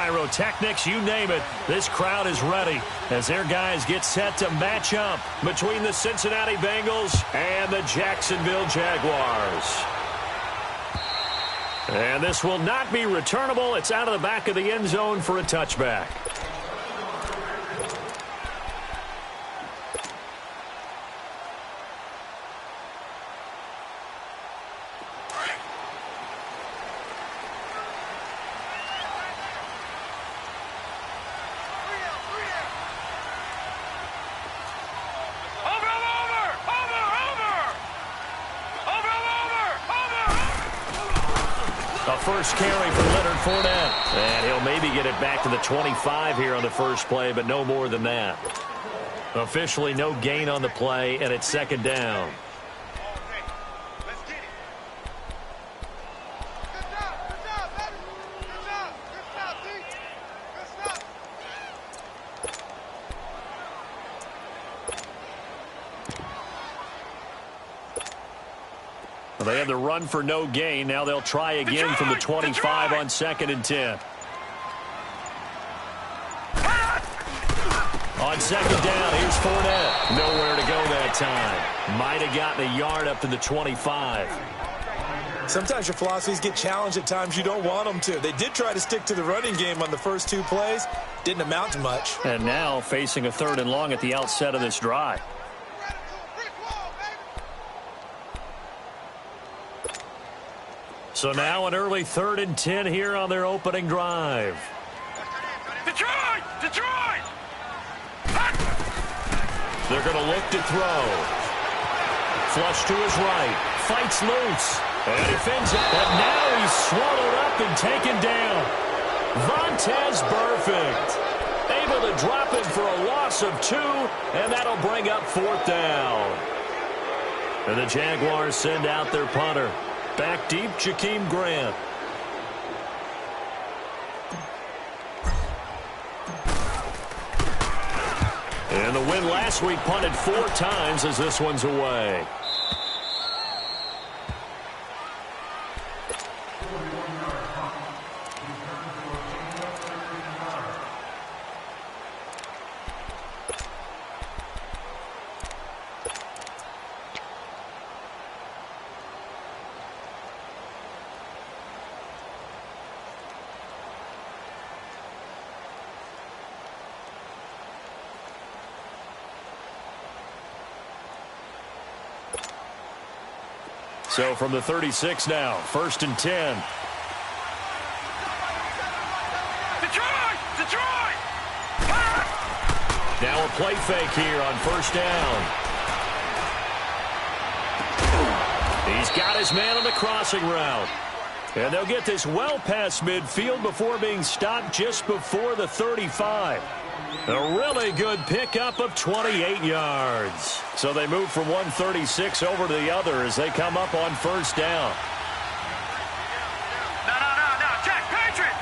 pyrotechnics, you name it. This crowd is ready as their guys get set to match up between the Cincinnati Bengals and the Jacksonville Jaguars. And this will not be returnable. It's out of the back of the end zone for a touchback. First carry for Leonard Fournette. And he'll maybe get it back to the 25 here on the first play, but no more than that. Officially no gain on the play, and it's second down. They had the run for no gain. Now they'll try again from the 25 on 2nd and 10. On 2nd down, here's Fournette. Nowhere to go that time. Might have gotten a yard up to the 25. Sometimes your philosophies get challenged at times you don't want them to. They did try to stick to the running game on the first 2 plays. Didn't amount to much. And now facing a 3rd and long at the outset of this drive. So now an early 3rd and 10 here on their opening drive. Detroit! Detroit! They're going to look to throw. Flush to his right. Fights loose. And he fins it. But now he's swallowed up and taken down. Vontaze Burfict able to drop him for a loss of 2, and that'll bring up 4th down. And the Jaguars send out their punter. Back deep, Jakeem Grant. And the win last week punted 4 times as this one's away. So from the 36 now, 1st and 10. Detroit! Detroit! Now a play fake here on 1st down. He's got his man on the crossing route. And they'll get this well past midfield before being stopped just before the 35. A really good pickup of 28 yards. So they move from 136 over to the other as they come up on 1st down. No, Jack, Patriot!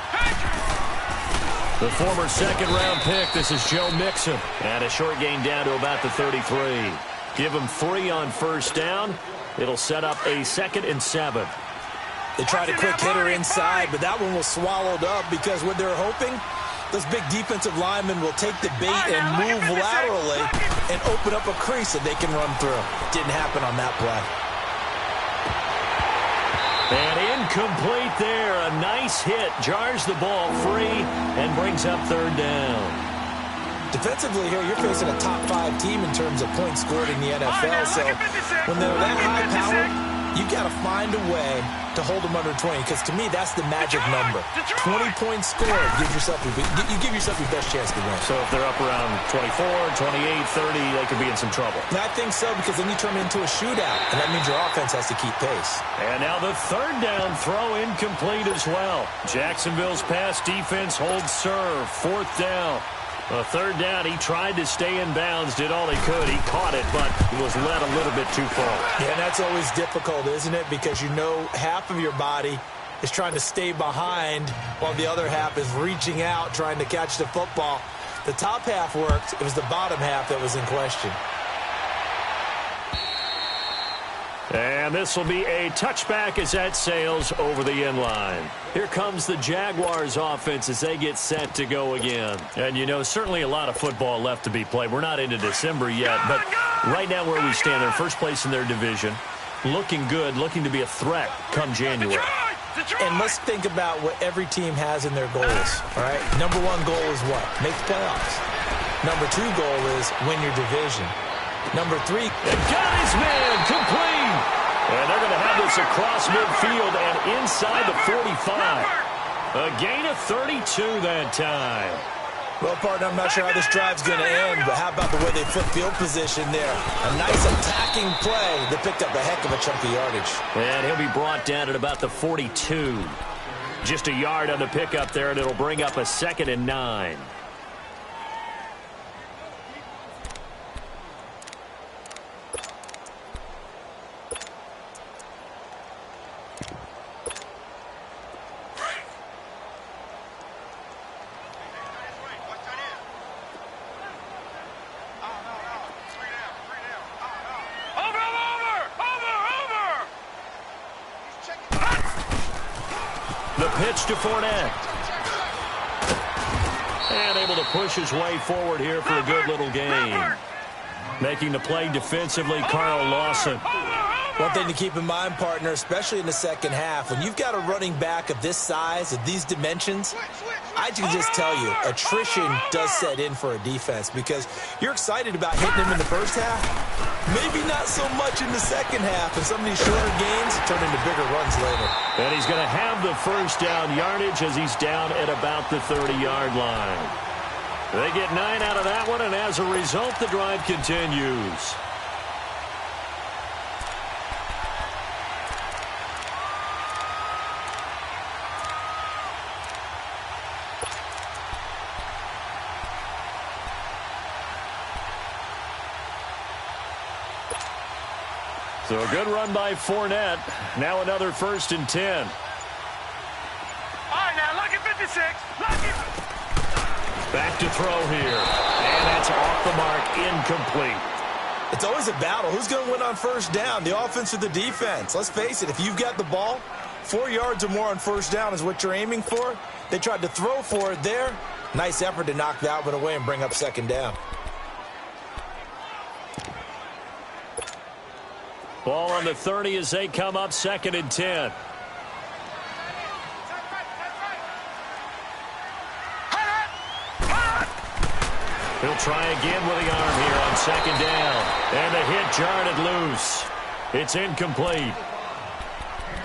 The former 2nd-round pick, this is Joe Mixon. And a short gain down to about the 33. Give him 3 on 1st down. It'll set up a 2nd and 7. They tried a quick hitter inside, but that one was swallowed up because what they're hoping, those big defensive linemen will take the bait and move laterally and open up a crease that they can run through. Didn't happen on that play. And incomplete there. A nice hit. Jars the ball free and brings up 3rd down. Defensively here, you're facing a top 5 team in terms of points scored in the NFL. So when they're that high-powered, you got to find a way to hold them under 20, because to me, that's the magic number. 20 points scored, you give yourself your best chance to win. So if they're up around 24, 28, 30, they could be in some trouble. And I think so, because then you turn it into a shootout, and that means your offense has to keep pace. And now the 3rd down throw incomplete as well. Jacksonville's pass defense holds serve. 4th down. A 3rd down, he tried to stay in bounds, did all he could. He caught it, but he was led a little bit too far. Yeah, and that's always difficult, isn't it? Because you know half of your body is trying to stay behind while the other half is reaching out, trying to catch the football. The top half worked. It was the bottom half that was in question. And this will be a touchback as that sails over the end line. Here comes the Jaguars offense as they get set to go again. And, you know, certainly a lot of football left to be played. We're not into December yet, but right now where we stand, they're first place in their division. Looking good, looking to be a threat come January. And let's think about what every team has in their goals, all right? Number one goal is what? Make the playoffs. Number two goal is win your division. Number three. And got his man complete. And they're going to have this across midfield and inside the 45. A gain of 32 that time. Well, partner, I'm not sure how this drive's going to end, but how about the way they flip field position there? A nice attacking play that picked up a heck of a chunk of yardage. And he'll be brought down at about the 42. Just a yard on the pickup there, and it'll bring up a 2nd and 9. The pitch to Fournette. And able to push his way forward here for a good little gain. Making the play defensively, Carl Lawson. One thing to keep in mind, partner, especially in the second half, when you've got a running back of this size, of these dimensions, I can just tell you, attrition does set in for a defense because you're excited about hitting him in the first half, maybe not so much in the second half, and some of these shorter gains turn into bigger runs later. And he's going to have the first down yardage as he's down at about the 30-yard line. They get 9 out of that one, and as a result, the drive continues. So a good run by Fournette. Now another 1st and 10. All right, now look at 56. Back to throw here. And that's off the mark, incomplete. It's always a battle. Who's going to win on first down, the offense or the defense? Let's face it, if you've got the ball, 4 yards or more on first down is what you're aiming for. They tried to throw for it there. Nice effort to knock that one away and bring up 2nd down. Ball on the 30 as they come up 2nd and 10. He'll try again with the arm here on 2nd down. And the hit jarred it loose. It's incomplete.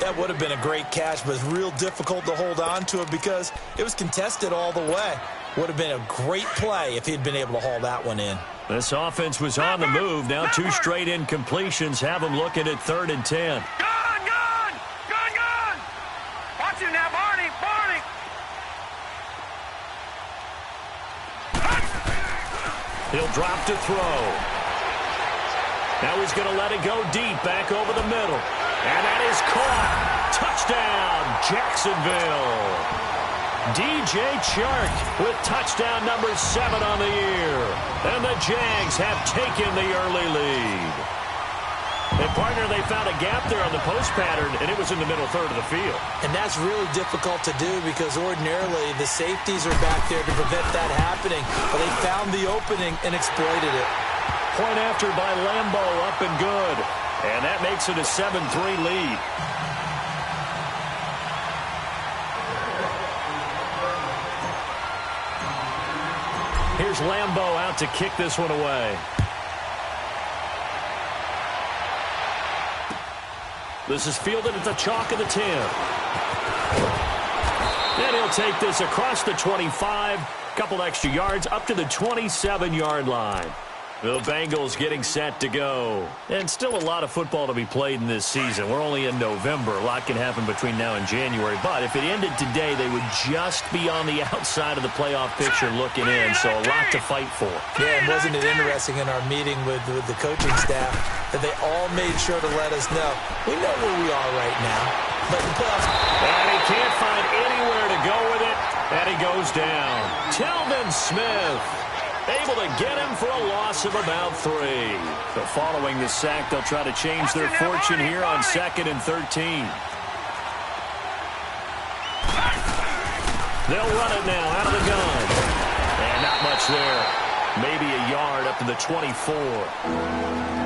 That would have been a great catch, but it's real difficult to hold on to it because it was contested all the way. Would have been a great play if he'd been able to haul that one in. This offense was on the move. Now 2 straight incompletions have them looking at 3rd and 10. Gone! Watch him now, Barney! He'll drop to throw. Now he's going to let it go deep, back over the middle. And that is caught. Touchdown, Jacksonville. DJ Chark with touchdown number 7 on the year. And the Jags have taken the early lead. And, partner, they found a gap there on the post pattern, and it was in the middle third of the field. And that's really difficult to do because ordinarily the safeties are back there to prevent that happening. But they found the opening and exploited it. Point after by Lambo, up and good. And that makes it a 7-3 lead. Here's Lambo out to kick this one away. This is fielded at the chalk of the 10. Then he'll take this across the 25. Couple extra yards up to the 27-yard line. The Bengals getting set to go. And still a lot of football to be played in this season. We're only in November. A lot can happen between now and January. But if it ended today, they would just be on the outside of the playoff picture looking in. So a lot to fight for. Yeah, and wasn't it interesting in our meeting with the coaching staff that they all made sure to let us know, we know where we are right now. But the playoffs... And he can't find anywhere to go with it. And he goes down. Telvin Smith. Able to get him for a loss of about 3. So following the sack, they'll try to change their fortune here on 2nd and 13. They'll run it now out of the gun. And not much there. Maybe a yard up to the 24.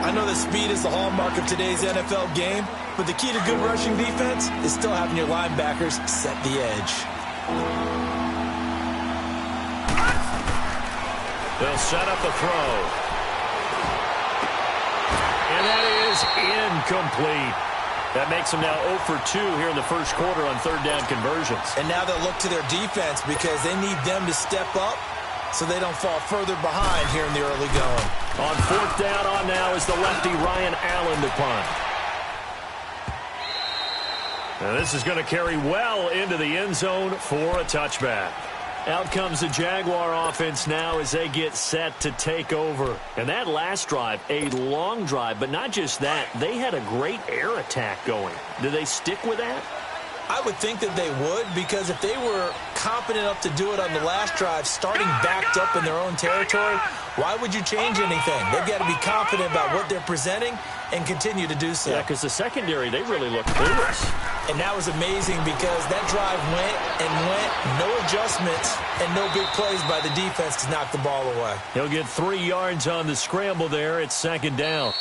I know that speed is the hallmark of today's NFL game, but the key to good rushing defense is still having your linebackers set the edge. They'll set up the throw. And that is incomplete. That makes them now 0 for 2 here in the first quarter on third down conversions. And now they'll look to their defense because they need them to step up so they don't fall further behind here in the early going. On fourth down on now is the lefty Ryan Allen to punt. Now this is going to carry well into the end zone for a touchback. Out comes the Jaguar offense now as they get set to take over. And that last drive, a long drive, but not just that, they had a great air attack going. Do they stick with that? I would think that they would, because if they were competent enough to do it on the last drive, starting backed up in their own territory, why would you change anything? They've got to be confident about what they're presenting and continue to do so. Yeah, because the secondary, they really look clueless. And that was amazing because that drive went and went, no adjustments, and no big plays by the defense to knock the ball away. He'll get 3 yards on the scramble there. It's 2nd down.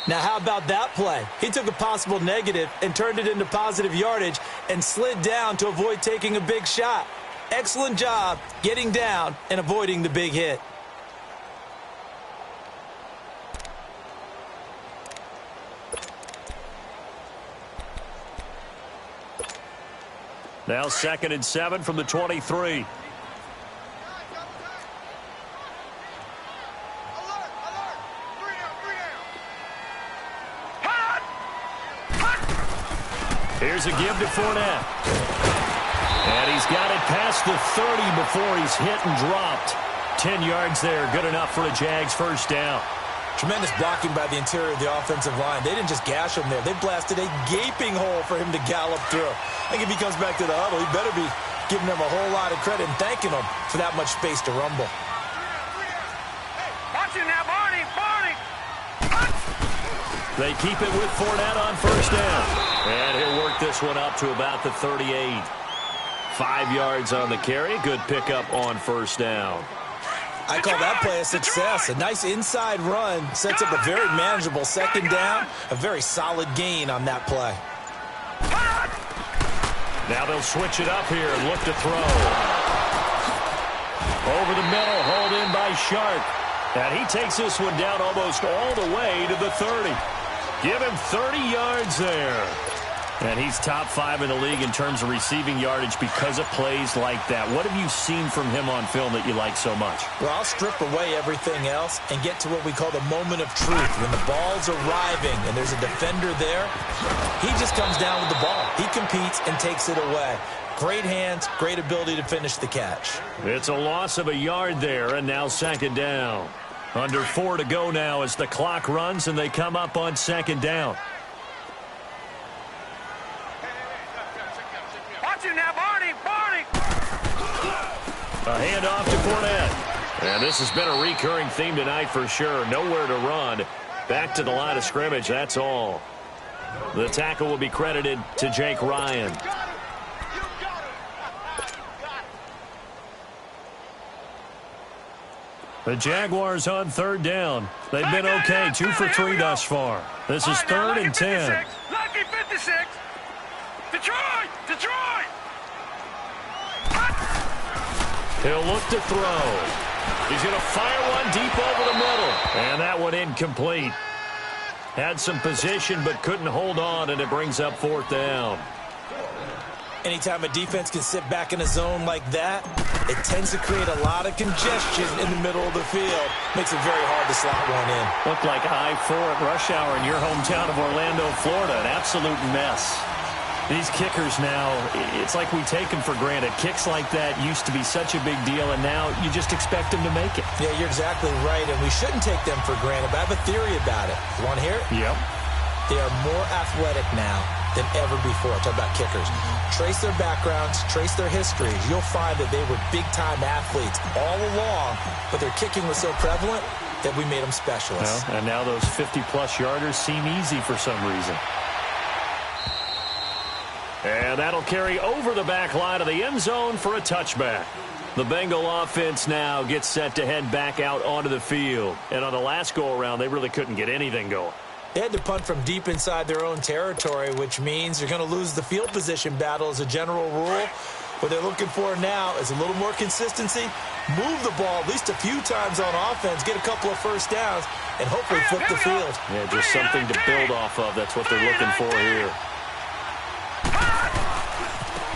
Now, how about that play? He took a possible negative and turned it into positive yardage and slid down to avoid taking a big shot. Excellent job getting down and avoiding the big hit. Now 2nd and 7 from the 23. Here's a give to Fournette. And he's got it past the 30 before he's hit and dropped. 10 yards there, good enough for a Jags first down. Tremendous blocking by the interior of the offensive line. They didn't just gash him there. They blasted a gaping hole for him to gallop through. I think if he comes back to the huddle, he better be giving them a whole lot of credit and thanking them for that much space to rumble. Watch it now, Barney! Barney! They keep it with Fournette on first down. And he'll work this one up to about the 38. 5 yards on the carry. Good pickup on first down. I call that play a success. A nice inside run sets up a very manageable 2nd down. A very solid gain on that play. Now they'll switch it up here and look to throw. Over the middle, hauled in by Sharp. And he takes this one down almost all the way to the 30. Give him 30 yards there. And he's top 5 in the league in terms of receiving yardage because of plays like that. What have you seen from him on film that you like so much? Well, I'll strip away everything else and get to what we call the moment of truth. When the ball's arriving and there's a defender there, he just comes down with the ball. He competes and takes it away. Great hands, great ability to finish the catch. It's a loss of a yard there, and now 2nd down. Under 4 to go now as the clock runs, and they come up on 2nd down. Watch it now, Barney! Barney! A handoff to Fournette. And this has been a recurring theme tonight for sure. Nowhere to run. Back to the line of scrimmage, that's all. The tackle will be credited to Jake Ryan. The Jaguars on 3rd down. They've been okay, 2 for 3 thus far. This is 3rd and 10. Lucky 56. Detroit! Detroit! He'll look to throw. He's going to fire one deep over the middle. And that one incomplete. Had some position but couldn't hold on, and it brings up 4th down. Anytime a defense can sit back in a zone like that, it tends to create a lot of congestion in the middle of the field. Makes it very hard to slot one in. Looked like I-4 at rush hour in your hometown of Orlando, Florida. An absolute mess. These kickers now, it's like we take them for granted. Kicks like that used to be such a big deal, and now you just expect them to make it. Yeah, you're exactly right, and we shouldn't take them for granted, but I have a theory about it. You want to hear it? Yep. They are more athletic now. than ever before. Talk about kickers. Trace their backgrounds, trace their histories. You'll find that they were big-time athletes all along, but their kicking was so prevalent that we made them specialists. Well, and now those 50-plus yarders seem easy for some reason. And that'll carry over the back line of the end zone for a touchback. The Bengal offense now gets set to head back out onto the field. And on the last go-around, they really couldn't get anything going. They had to punt from deep inside their own territory, which means you're going to lose the field position battle as a general rule. What they're looking for now is a little more consistency, move the ball at least a few times on offense, get a couple of first downs, and hopefully flip the field. Yeah, just something to build off of. That's what they're looking for here.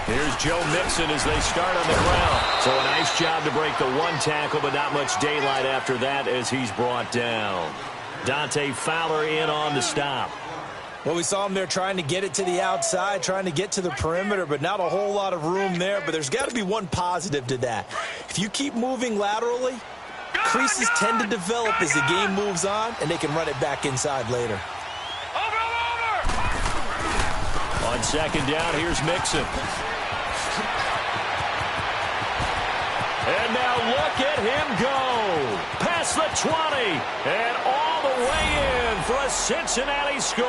Here's Joe Mixon as they start on the ground. So a nice job to break the one tackle, but not much daylight after that as he's brought down. Dante Fowler in on the stop. Well, we saw him there trying to get it to the outside, trying to get to the perimeter, but not a whole lot of room there. But there's got to be one positive to that. If you keep moving laterally, creases tend to develop as the game moves on, and they can run it back inside later. On second down, here's Mixon. And now look at him go. Past the 20. And all the way in for a Cincinnati score.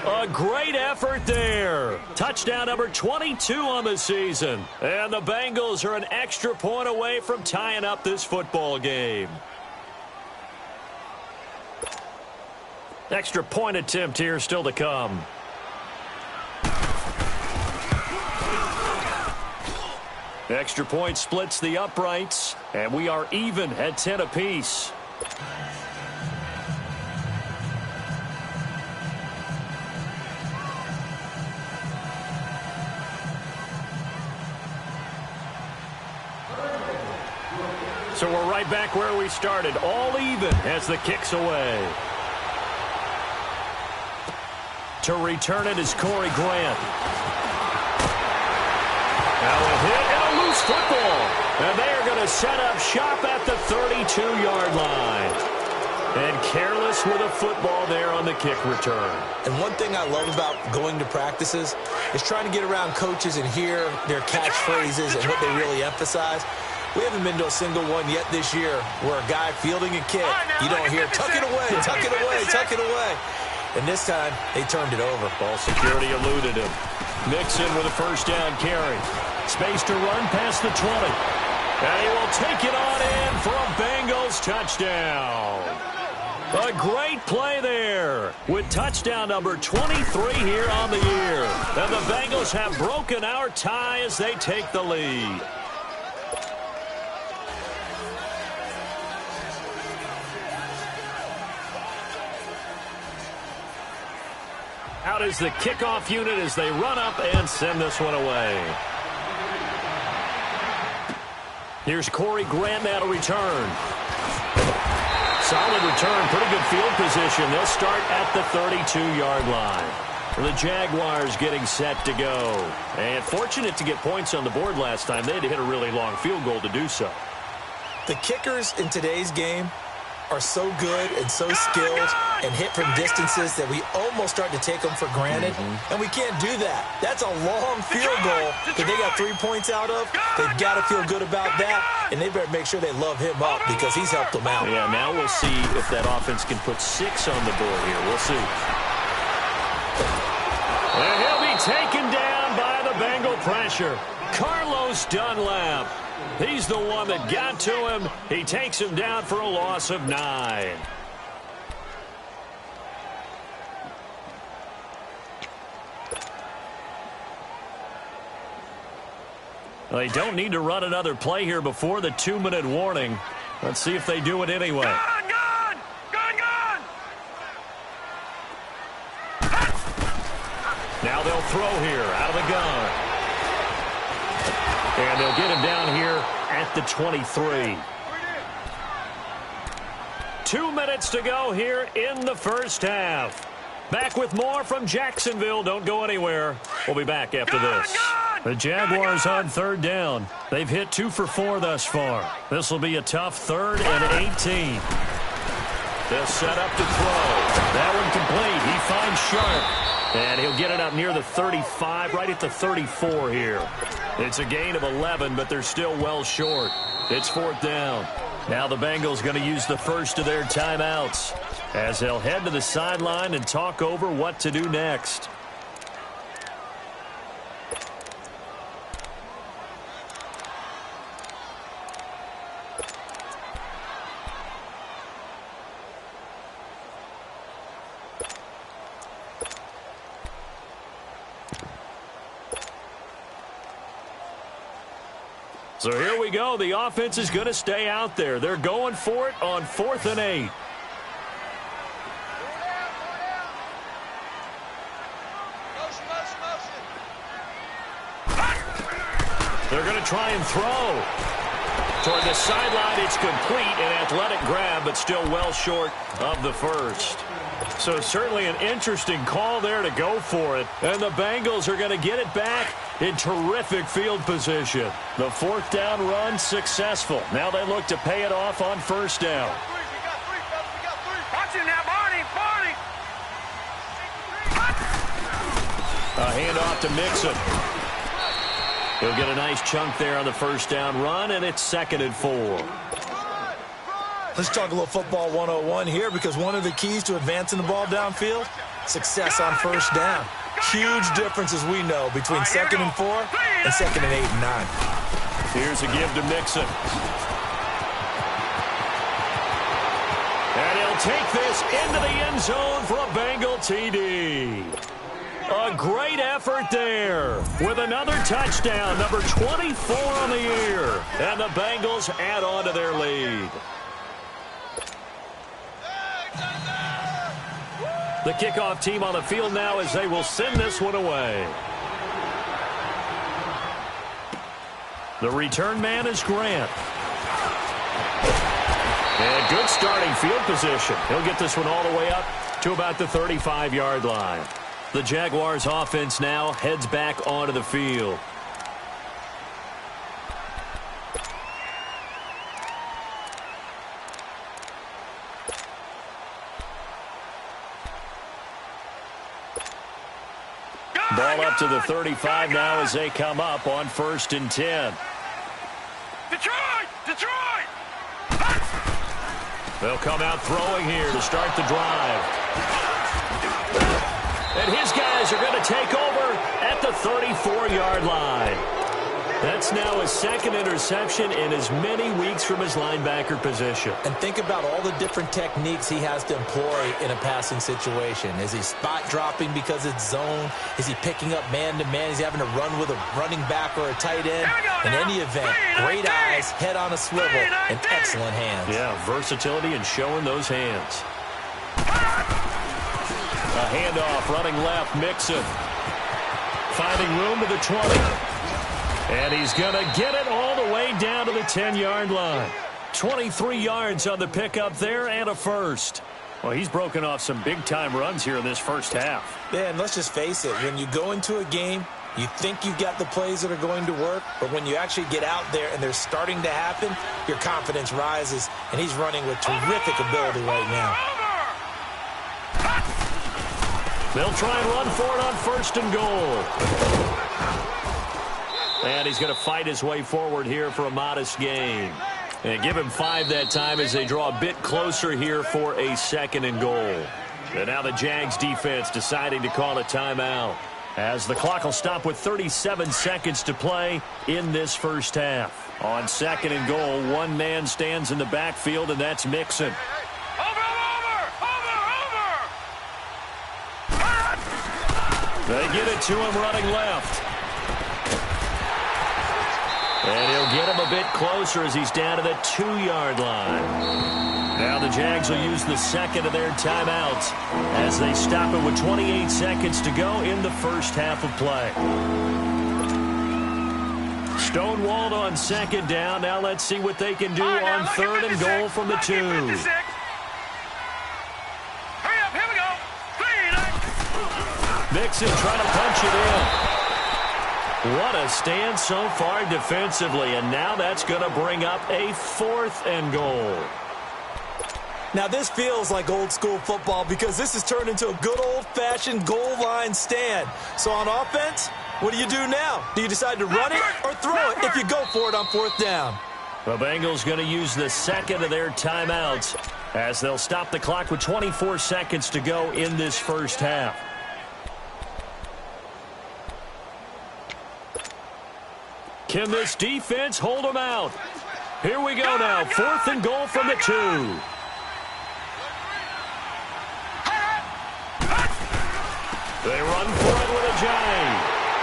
A great effort there. Touchdown number 22 on the season. And the Bengals are an extra point away from tying up this football game. Extra point attempt here still to come. Extra point splits the uprights, and we are even at 10 apiece. So we're right back where we started, all even as the kick's away. To return it is Corey Grant. Now a hit and a loose football. And they are going to set up shop at the 32-yard line. And careless with a football there on the kick return. And one thing I love about going to practices is trying to get around coaches and hear their catchphrases and what they really emphasize. We haven't been to a single one yet this year where a guy fielding a kick, you don't hear, tuck it away, tuck it away, tuck it away. And this time, they turned it over. Ball security eluded him. Mixon with a first down carry. Space to run past the 20. And he will take it on in for a Bengals touchdown. A great play there with touchdown number 23 here on the year. And the Bengals have broken our tie as they take the lead. Out is the kickoff unit as they run up and send this one away. Here's Corey Grant now to return. Solid return, pretty good field position. They'll start at the 32-yard line. The Jaguars getting set to go. And fortunate to get points on the board last time. They had to hit a really long field goal to do so. The kickers in today's game are so good and so skilled and hit from distances that we almost start to take them for granted. And we can't do that. That's a long field goal that they got 3 points out of. They've got to feel good about that, and they better make sure they love him up because he's helped them out. Yeah, now we'll see if that offense can put 6 on the board here. We'll see. And he'll be taken down by the Bengal pressure. Carlos Dunlap. He's the one that got to him. He takes him down for a loss of 9. Well, they don't need to run another play here before the 2-minute warning. Let's see if they do it anyway. Gun! Now they'll throw here out of the gun. And they'll get him down here at the 23. 2 minutes to go here in the first half. Back with more from Jacksonville. Don't go anywhere. We'll be back after this. The Jaguars on third down. They've hit 2 for 4 thus far. This will be a tough 3rd and 18. They'll set up to throw. That one complete. He finds Sharp. And he'll get it up near the 35, right at the 34 here. It's a gain of 11, but they're still well short. It's 4th down. Now the Bengals going to use the first of their timeouts as they'll head to the sideline and talk over what to do next. So here we go. The offense is going to stay out there. They're going for it on 4th and 8. They're going to try and throw. Toward the sideline, it's complete. An athletic grab, but still well short of the first. So certainly an interesting call there to go for it. And the Bengals are going to get it back in terrific field position. The 4th down run successful. Now they look to pay it off on 1st down. Watch him now, Barney, Barney. A handoff to Mixon. He'll get a nice chunk there on the 1st down run, and it's 2nd and 4. Let's talk a little football 101 here, because one of the keys to advancing the ball downfield, success on 1st down. Huge difference, as we know, between 2nd and 4 and 2nd and 8 and 9. Here's a give to Mixon. And he'll take this into the end zone for a Bengal TD. A great effort there with another touchdown, number 24 on the year. And the Bengals add on to their lead. The kickoff team on the field now as they will send this one away. The return man is Grant. And good starting field position. He'll get this one all the way up to about the 35-yard line. The Jaguars offense now heads back onto the field. Ball up to the 35 now as they come up on 1st and 10. Detroit! Detroit! They'll come out throwing here to start the drive. And his guys are going to take over at the 34-yard line. That's now his 2nd interception in as many weeks from his linebacker position. And think about all the different techniques he has to employ in a passing situation. Is he spot dropping because it's zone? Is he picking up man-to-man? Is he having to run with a running back or a tight end? In any event, great eyes, head on a swivel, and excellent hands. Yeah, versatility and showing those hands. A handoff, running left, Mixon. Finding room to the 20. And he's going to get it all the way down to the 10-yard line. 23 yards on the pickup there and a first. Well, he's broken off some big-time runs here in this first half. Yeah, and let's just face it. When you go into a game, you think you've got the plays that are going to work, but when you actually get out there and they're starting to happen, your confidence rises, and he's running with terrific ability right now. They'll try and run for it on 1st and goal. And he's going to fight his way forward here for a modest gain. And give him 5 that time as they draw a bit closer here for a 2nd and goal. And now the Jags defense deciding to call a timeout, as the clock will stop with 37 seconds to play in this first half. On 2nd and goal, one man stands in the backfield, and that's Mixon. They get it to him running left. And he'll get him a bit closer as he's down to the 2-yard line. Now the Jags will use the 2nd of their timeouts as they stop it with 28 seconds to go in the first half of play. Stonewalled on 2nd down. Now let's see what they can do on 3rd and goal from the 2. Hurry up, here we go. Mixon trying to punch it in. What a stand so far defensively, and now that's going to bring up a 4th and goal. Now, this feels like old-school football because this has turned into a good old-fashioned goal line stand. So on offense, what do you do now? Do you decide to run it or throw it if you go for it on fourth down? The Bengals going to use the second of their timeouts as they'll stop the clock with 24 seconds to go in this first half. Can this defense hold them out? Here we go now. 4th and goal from the 2. They run for it with a Ajayi.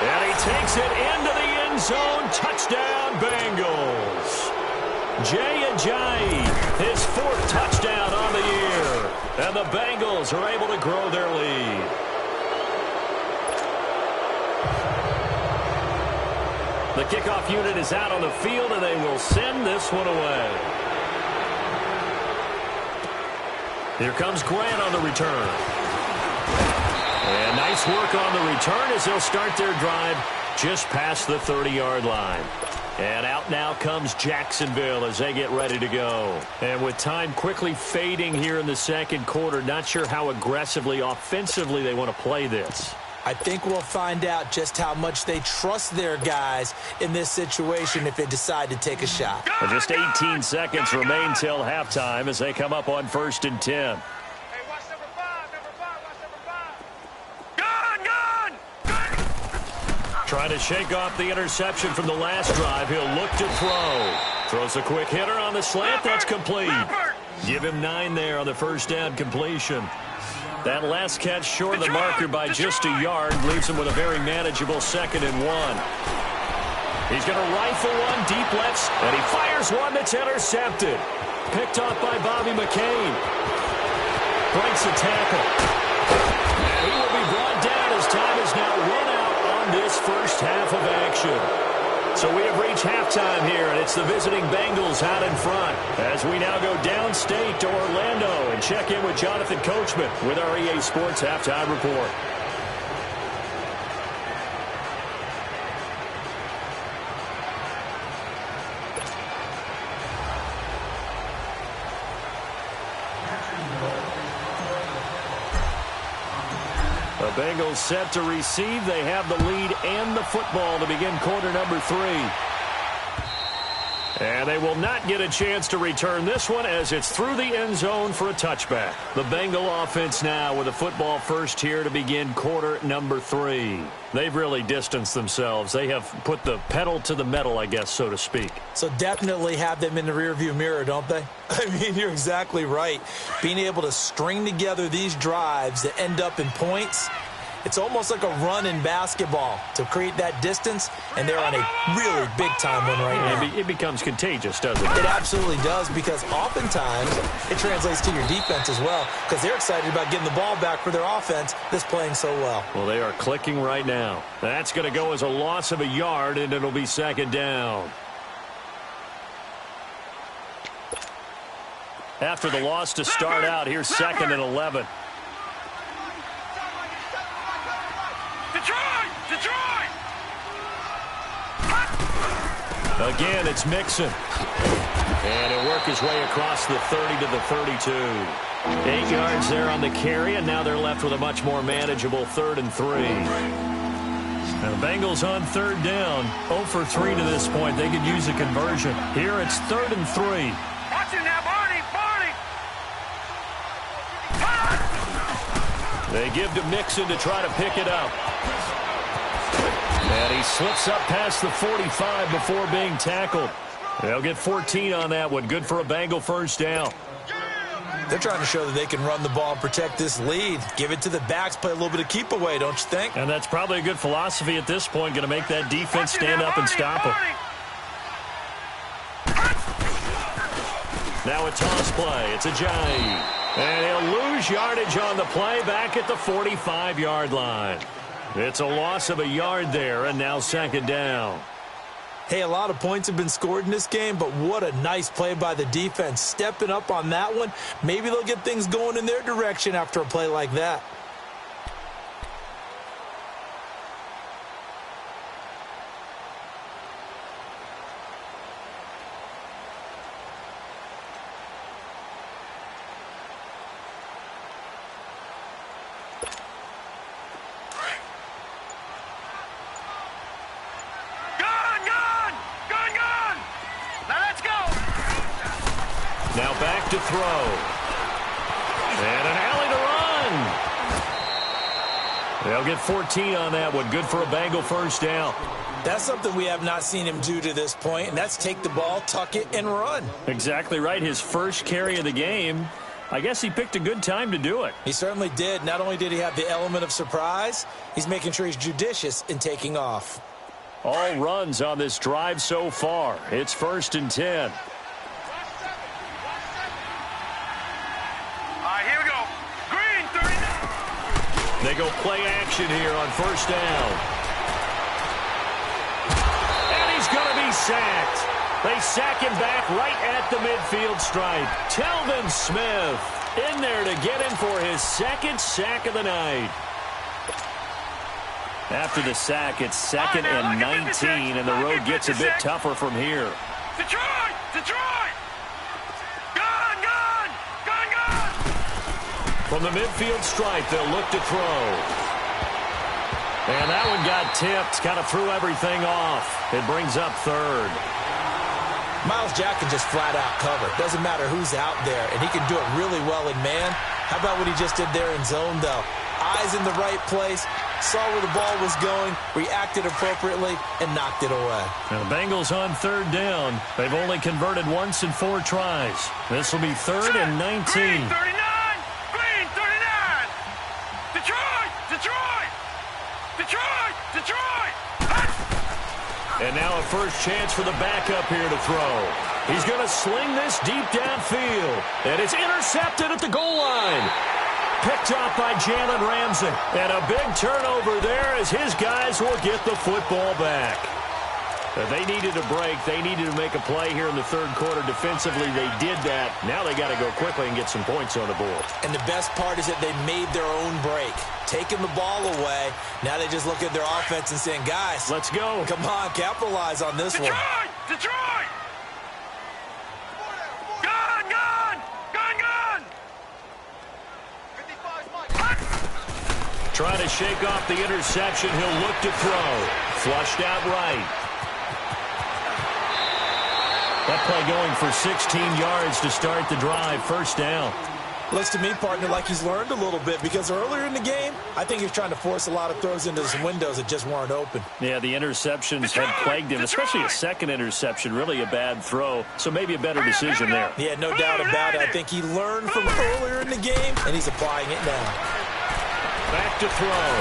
And he takes it into the end zone. Touchdown, Bengals. Jay Ajayi, his 4th touchdown on the year. And the Bengals are able to grow their lead. The kickoff unit is out on the field, and they will send this one away. Here comes Grant on the return. And nice work on the return as they'll start their drive just past the 30-yard line. And out now comes Jacksonville as they get ready to go. And with time quickly fading here in the second quarter, not sure how aggressively, offensively they want to play this. I think we'll find out just how much they trust their guys in this situation if they decide to take a shot. And just 18 seconds remain till halftime as they come up on 1st and 10. Hey, watch number 5, watch number 5. Gun! Trying to shake off the interception from the last drive. He'll look to throw. Throws a quick hitter on the slant. That's complete. Give him 9 there on the first down completion. That last catch short of the marker by just a yard leaves him with a very manageable 2nd and 1. He's going to rifle one deep left, and he fires one that's intercepted. Picked off by Bobby McCain. Breaks a tackle. And he will be brought down as time is now run out on this first half of action. So we have reached halftime here, and it's the visiting Bengals out in front as we now go downstate to Orlando and check in with Jonathan Coachman with our EA Sports Halftime Report. The Bengals set to receive. They have the lead and the football to begin quarter number 3. And they will not get a chance to return this one as it's through the end zone for a touchback. The Bengal offense now with a football first here to begin quarter number 3. They've really distanced themselves. They have put the pedal to the metal, I guess, so to speak. So definitely have them in the rearview mirror, don't they? I mean, you're exactly right. Being able to string together these drives that end up in points, it's almost like a run in basketball to create that distance, and they're on a really big-time one right now. It becomes contagious, doesn't it? It absolutely does, because oftentimes it translates to your defense as well, because they're excited about getting the ball back for their offense that's playing so well. Well, they are clicking right now. That's going to go as a loss of a yard, and it'll be 2nd down. After the loss to start out, here's 2nd and 11. Detroit! Again, it's Mixon. And he'll work his way across the 30 to the 32. 8 yards there on the carry, and now they're left with a much more manageable 3rd and 3. And the Bengals on 3rd down. 0 for 3 to this point. They could use a conversion. Here it's 3rd and 3. Watch him now, Barney! They give to Mixon to try to pick it up. And he slips up past the 45 before being tackled. They'll get 14 on that one. Good for a Bengal first down. They're trying to show that they can run the ball and protect this lead. Give it to the backs, play a little bit of keep away, don't you think? And that's probably a good philosophy at this point, going to make that defense stand up and stop him. Now a toss play. It's Ajayi. And he'll lose yardage on the play back at the 45-yard line. It's a loss of a yard there, and now 2nd down. Hey, a lot of points have been scored in this game, but what a nice play by the defense. Stepping up on that one. Maybe they'll get things going in their direction after a play like that. Now back to throw. And an alley to run. They'll get 14 on that one. Good for a Bengal first down. That's something we have not seen him do to this point, and that's take the ball, tuck it, and run. Exactly right. His first carry of the game. I guess he picked a good time to do it. He certainly did. Not only did he have the element of surprise, he's making sure he's judicious in taking off. All runs on this drive so far. It's 1st and 10. Here we go. Green, 39. They go play action here on 1st down. And he's going to be sacked. They sack him back right at the midfield stripe. Telvin Smith in there to get him for his 2nd sack of the night. After the sack, it's 2nd and 19, and the road gets a bit tougher from here. Detroit! Detroit! Gun! Gun! Gun! Gun! From the midfield stripe, they'll look to throw. And that one got tipped, kind of threw everything off. It brings up 3rd. Myles Jack can just flat out cover. Doesn't matter who's out there, and he can do it really well in man. How about what he just did there in zone, though? Eyes in the right place, saw where the ball was going, reacted appropriately, and knocked it away. Now the Bengals on 3rd down. They've only converted once in 4 tries. This will be 3rd and 19. Green, 39! Green, 39! Detroit! Detroit! Detroit! Detroit! And now a first chance for the backup here to throw. He's going to sling this deep downfield. And it's intercepted at the goal line. Picked off by Jalen Ramsey. And a big turnover there as his guys will get the football back. They needed a break. They needed to make a play here in the 3rd quarter. Defensively, they did that. Now they got to go quickly and get some points on the board. And the best part is that they made their own break. Taking the ball away. Now they just look at their offense and saying, guys, let's go. Come on, capitalize on this one. Detroit! Gun! Gun! Gun! Gun! Trying to shake off the interception. He'll look to throw. Flushed out right. That play going for 16 yards to start the drive. 1st down. Looks to me, partner, like he's learned a little bit because earlier in the game, I think he was trying to force a lot of throws into some windows that just weren't open. Yeah, the interceptions had plagued him, especially a 2nd interception. Really a bad throw, so maybe a better decision there. Yeah, no doubt about it. I think he learned from earlier in the game, and he's applying it now. Back to throw.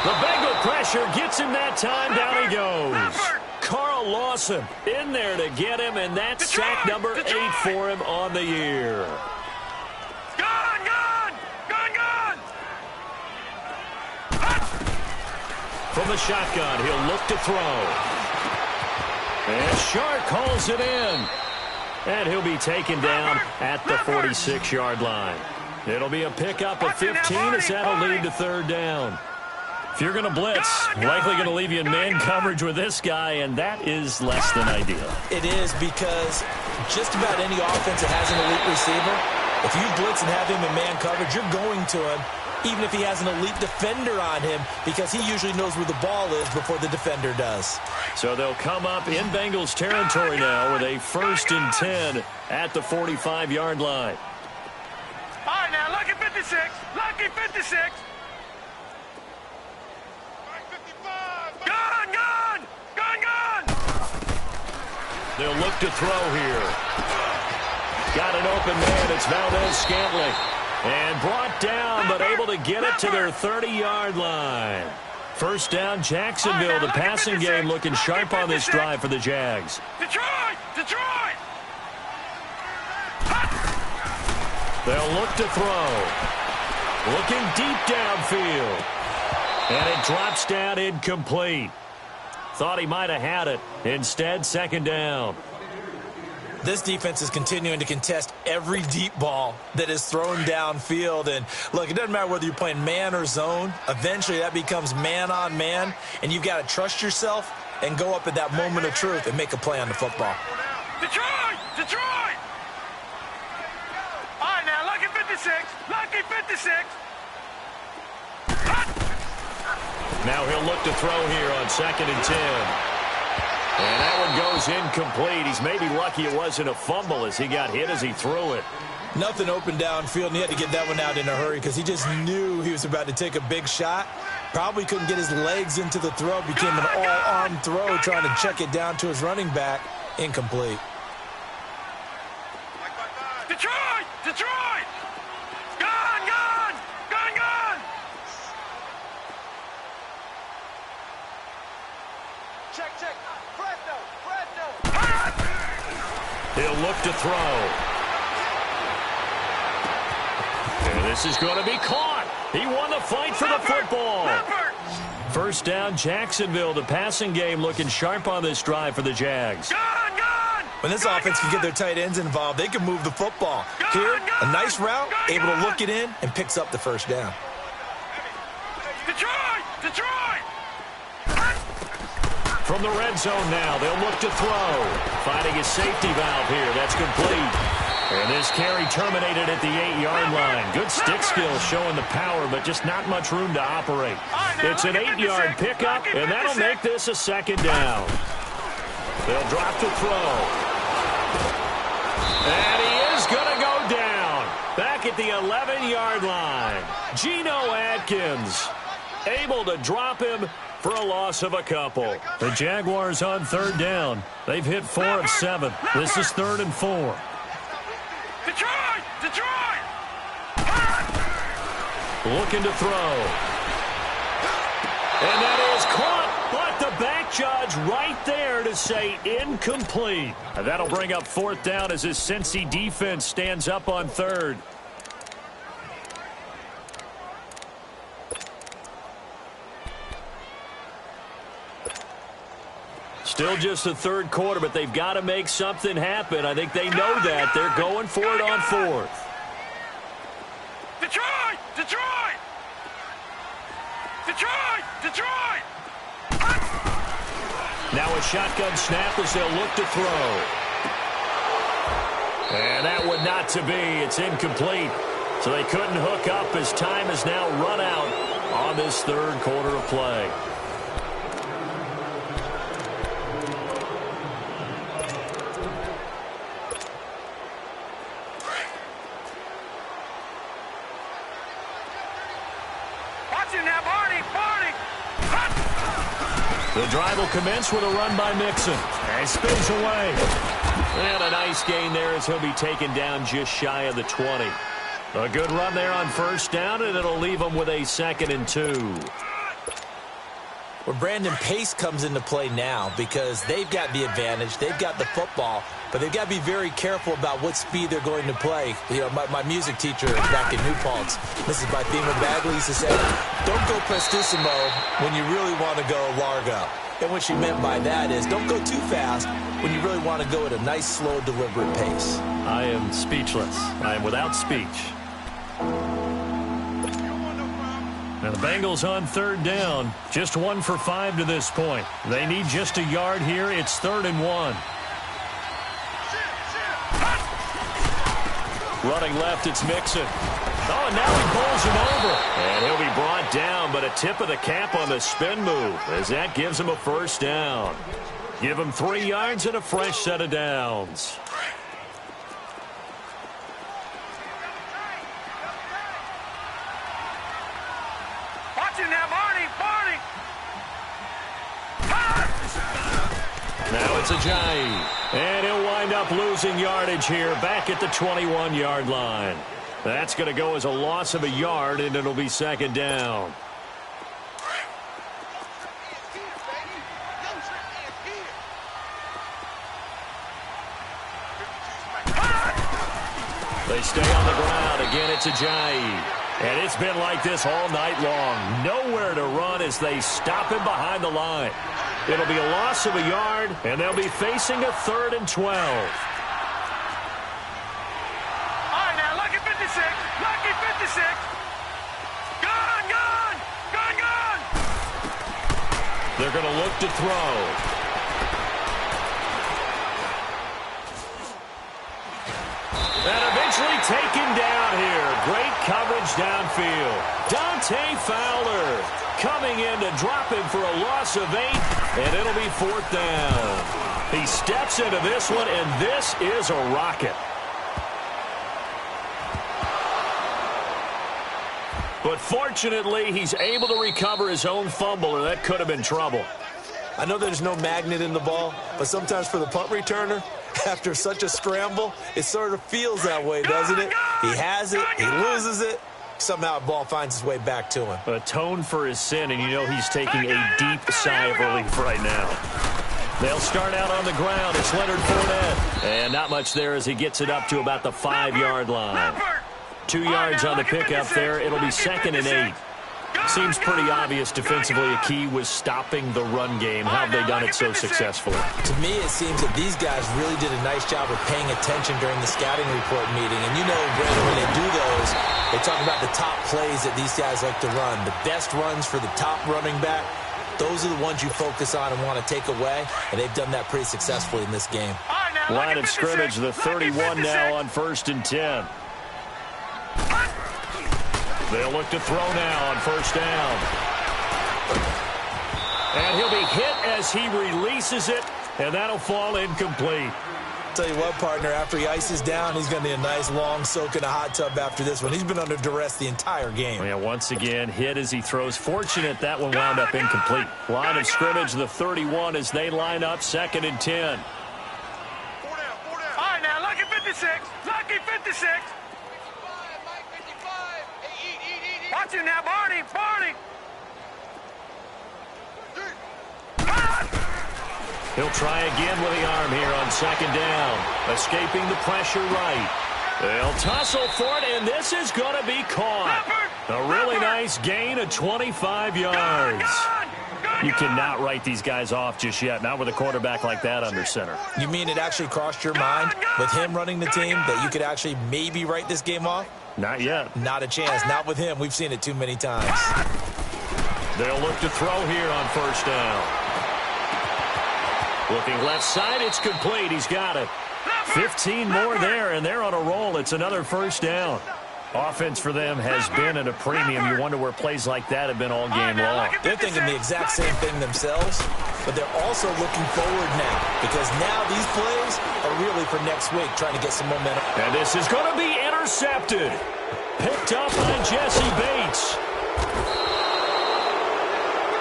The Bengal pressure gets him that time. Down he goes. Carl Lawson in there to get him, and that's sack number 8 for him on the year. Gun! Gun! Gun! Gun! From the shotgun, he'll look to throw. And Shark calls it in. And he'll be taken down at the 46-yard line. It'll be a pickup of 15 as that'll lead to 3rd down. If you're going to blitz, likely going to leave you in man coverage with this guy, and that is less than ideal. It is because just about any offense that has an elite receiver, if you blitz and have him in man coverage, you're going to him, even if he has an elite defender on him, because he usually knows where the ball is before the defender does. So they'll come up in Bengals territory now with a 1st and 10 at the 45-yard line. All right, now, lucky 56. Lucky 56. Gun! Gun! Gun! Gun! They'll look to throw here. Got an open man. It's Valdez-Scantling. And brought down, but able to get it to their 30-yard line. 1st down, Jacksonville. The passing game looking sharp on this drive for the Jags. Detroit! Detroit! They'll look to throw. Looking deep downfield. And it drops down incomplete. Thought he might have had it. Instead, 2nd down. This defense is continuing to contest every deep ball that is thrown downfield. And, look, it doesn't matter whether you're playing man or zone. Eventually, that becomes man-on-man, and you've got to trust yourself and go up at that moment of truth and make a play on the football. Detroit! Detroit! All right, now, lucky 56. Lucky 56. Now he'll look to throw here on 2nd and 10. And that one goes incomplete. He's maybe lucky it wasn't a fumble as he got hit as he threw it. Nothing open downfield, and he had to get that one out in a hurry because he just knew he was about to take a big shot. Probably couldn't get his legs into the throw. Became an all-arm throw trying to check it down to his running back. Incomplete. Detroit! Detroit! Gone! Gone! Gone! Gone! Check, check. Fresno! Fresno! He'll look to throw. And this is going to be caught. He won the fight for the football. First down, Jacksonville. The passing game looking sharp on this drive for the Jags. When this offense can get their tight ends involved, they can move the football. Here, a nice route, able to look it in, and picks up the first down. Detroit! Detroit! From the red zone now, they'll look to throw. Finding his safety valve here. That's complete. And this carry terminated at the 8-yard line. Good stick skills showing the power, but just not much room to operate. It's an 8-yard pickup, and that'll make this a second down. They'll drop to throw. And he is going to go down. Back at the 11-yard line. Geno Atkins able to drop him for a loss of a couple. The Jaguars on third down. They've hit 4 of 7. This is 3rd and 4. Detroit! Detroit! Looking to throw. And that is caught, but the back judge right there to say incomplete. And that'll bring up 4th down as his Cincy defense stands up on 3rd. Still just the 3rd quarter, but they've got to make something happen. I think they know that. They're going for it on 4th. Detroit! Detroit! Detroit! Detroit! Now a shotgun snap as they'll look to throw. And that one not to be. It's incomplete. So they couldn't hook up as time has now run out on this 3rd quarter of play. The drive will commence with a run by Mixon. And spins away. And a nice gain there as he'll be taken down just shy of the 20. A good run there on 1st down, and it'll leave him with a 2nd and 2. Well, Brandon, pace comes into play now because they've got the advantage. They've got the football, but they've got to be very careful about what speed they're going to play. You know, my music teacher back in New Paltz, Mrs. Bythema Bagley, used to say, don't go prestissimo when you really want to go largo. And what she meant by that is don't go too fast when you really want to go at a nice, slow, deliberate pace. I am speechless. I am without speech. Now the Bengals on 3rd down. Just 1 for 5 to this point. They need just a yard here. It's 3rd and 1. Running left, it's Mixon. Oh, and now he bowls him over. And he'll be brought down, but a tip of the cap on the spin move as that gives him a 1st down. Give him 3 yards and a fresh set of downs. Now it's Ajayi. And he'll wind up losing yardage here back at the 21-yard line. That's going to go as a loss of a yard, and it'll be 2nd down. They stay on the ground. Again, it's Ajayi. And it's been like this all night long. Nowhere to run as they stop him behind the line. It'll be a loss of a yard, and they'll be facing a 3rd and 12. All right, now, lucky 56. Lucky 56. Gone, gone, gone, gone. They're going to look to throw. And eventually taken down here. Great coverage downfield. Dante Fowler coming in to drop him for a loss of 8, and it'll be 4th down. He steps into this one, and this is a rocket. But fortunately, he's able to recover his own fumble, and that could have been trouble. I know there's no magnet in the ball, but sometimes for the punt returner, after such a scramble, it sort of feels that way, doesn't it? He has it, he loses it, somehow the ball finds its way back to him. Atone for his sin, and you know he's taking a deep sigh of relief right now. They'll start out on the ground. It's Leonard Fournette. And not much there as he gets it up to about the 5-yard line. 2 yards on the pickup there. It'll be 2nd and 8. Seems pretty obvious defensively a key was stopping the run game. How have they done it so successfully? To me, it seems that these guys really did a nice job of paying attention during the scouting report meeting. And you know, Brandon, when they do those, they talk about the top plays that these guys like to run. The best runs for the top running back, those are the ones you focus on and want to take away. And they've done that pretty successfully in this game. Line of scrimmage, the 31 now on 1st and 10. They'll look to throw now on 1st down. And he'll be hit as he releases it, and that'll fall incomplete. Tell you what, partner, after he ices down, he's going to need a nice long soak in a hot tub after this one. He's been under duress the entire game. Yeah, once again, hit as he throws. Fortunate that one wound up incomplete. Line of scrimmage, the 31 as they line up 2nd and 10. 4 down, 4 down. All right, now, lucky 56. Lucky 56. Watch him now, Barney. Barney. He'll try again with the arm here on 2nd down. Escaping the pressure right. They'll tussle for it, and this is going to be caught. A really nice gain of 25 yards. You cannot write these guys off just yet, not with a quarterback like that under center. You mean it actually crossed your mind with him running the team that you could actually maybe write this game off? Not yet. Not a chance. Not with him. We've seen it too many times. They'll look to throw here on 1st down. Looking left side, it's complete. He's got it. 15 more there, and they're on a roll. It's another 1st down. Offense for them has been at a premium. You wonder where plays like that have been all game long. They're thinking the exact same thing themselves, but they're also looking forward now because now these plays are really for next week, trying to get some momentum. And this is going to be intercepted. Picked up by Jesse Bates.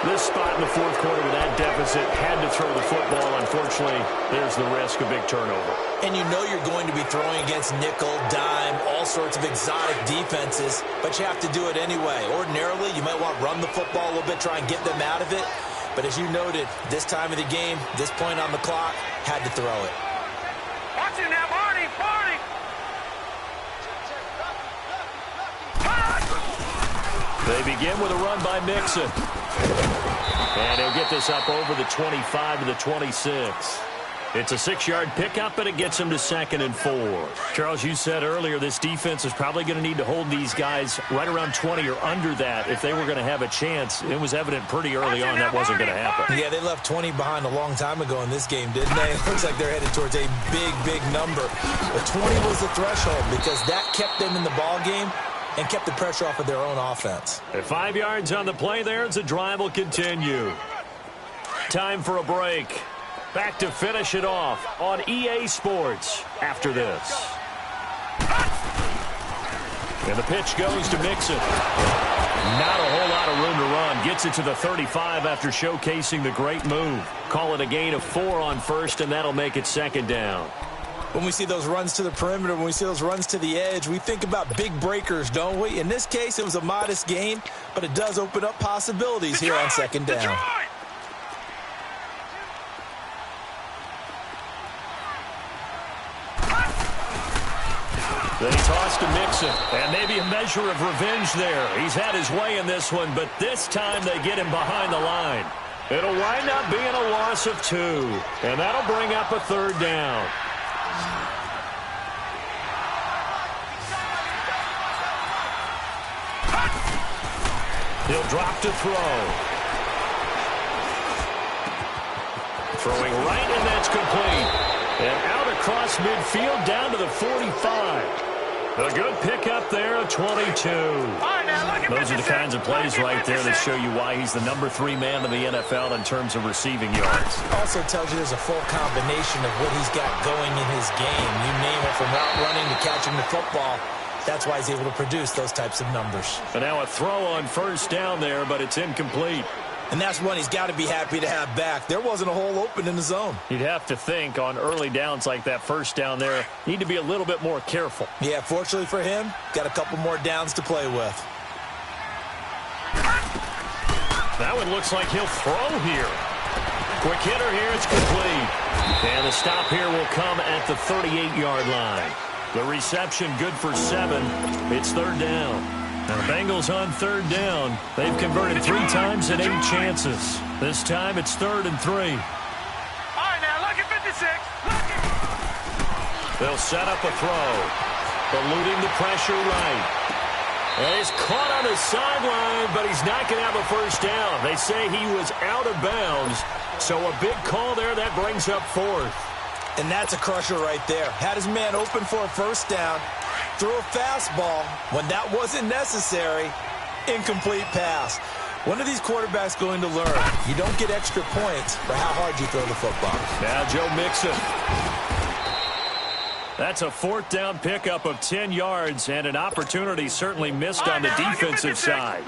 This spot in the 4th quarter with that deficit had to throw the football. Unfortunately, there's the risk of big turnover. And you know you're going to be throwing against nickel, dime, all sorts of exotic defenses, but you have to do it anyway. Ordinarily, you might want to run the football a little bit, try and get them out of it. But as you noted, this time of the game, this point on the clock, had to throw it. Watch it now, Barney. Barney. They begin with a run by Mixon. And he'll get this up over the 25 to the 26. It's a 6-yard pickup, and it gets him to 2nd and 4. Charles, you said earlier this defense is probably going to need to hold these guys right around 20 or under that if they were going to have a chance. It was evident pretty early on that wasn't going to happen. Yeah, they left 20 behind a long time ago in this game, didn't they? It looks like they're headed towards a big, big number. But 20 was the threshold because that kept them in the ball game and kept the pressure off of their own offense. At 5 yards on the play there, as the drive will continue. Time for a break. Back to finish it off on EA Sports after this. And the pitch goes to Mixon. Not a whole lot of room to run. Gets it to the 35 after showcasing the great move. Call it a gain of 4 on 1st, and that'll make it 2nd down. When we see those runs to the perimeter, when we see those runs to the edge, we think about big breakers, don't we? In this case, it was a modest gain, but it does open up possibilities here on 2nd down. They toss to Mixon, and maybe a measure of revenge there. He's had his way in this one, but this time they get him behind the line. It'll wind up being a loss of 2, and that'll bring up a 3rd down. He'll drop to throw. Throwing right, and that's complete. And out across midfield down to the 45. A good pickup there, a 22. Those are the kinds of plays right there that show you why he's the #3 man in the NFL in terms of receiving yards. Also tells you there's a full combination of what he's got going in his game. You name it, from route running to catching the football. That's why he's able to produce those types of numbers. And now a throw on first down there, but it's incomplete. And that's one he's got to be happy to have back. There wasn't a hole open in the zone. You'd have to think on early downs like that first down there, need to be a little bit more careful. Yeah, fortunately for him, got a couple more downs to play with. That one looks like he'll throw here. Quick hitter here, it's complete. And the stop here will come at the 38-yard line. The reception good for 7. It's third down. Now the Bengals on third down. They've converted 3 times in 8 chances. This time it's 3rd and 3. All right, now, lucky 56. Lucky. They'll set up a throw. Eluding the pressure right. And he's caught on the sideline, but he's not going to have a first down. They say he was out of bounds. So a big call there. That brings up 4th. And that's a crusher right there. Had his man open for a first down. Threw a fastball when that wasn't necessary. Incomplete pass. When are these quarterbacks going to learn? You don't get extra points for how hard you throw the football. Now Joe Mixon. That's a 4th down pickup of 10 yards and an opportunity certainly missed on the defensive side.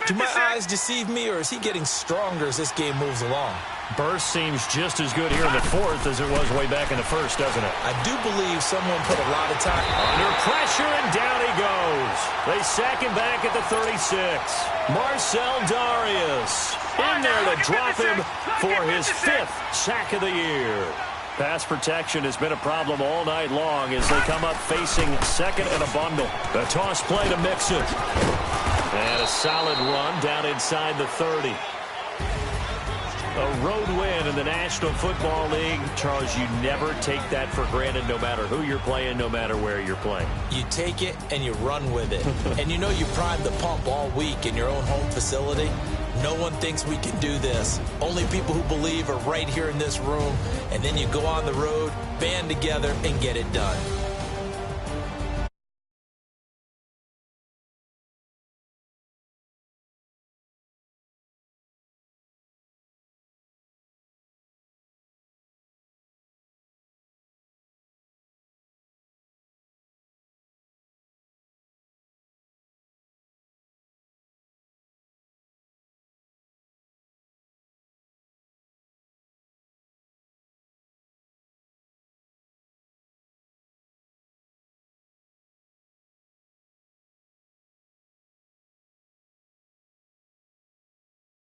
Do my eyes deceive me, or is he getting stronger as this game moves along? Burst seems just as good here in the 4th as it was way back in the 1st, doesn't it? I do believe someone put a lot of time. Under pressure, and down he goes. They sack him back at the 36. Marcel Darius in there to drop him for his 5th sack of the year. Pass protection has been a problem all night long as they come up facing 2nd and a bundle. The toss play to Mixon. And a solid run down inside the 30. A road win in the National Football League. Charles, you never take that for granted no matter who you're playing, no matter where you're playing. You take it and you run with it. And you know you primed the pump all week in your own home facility. No one thinks we can do this. Only people who believe are right here in this room. And then you go on the road, band together, and get it done.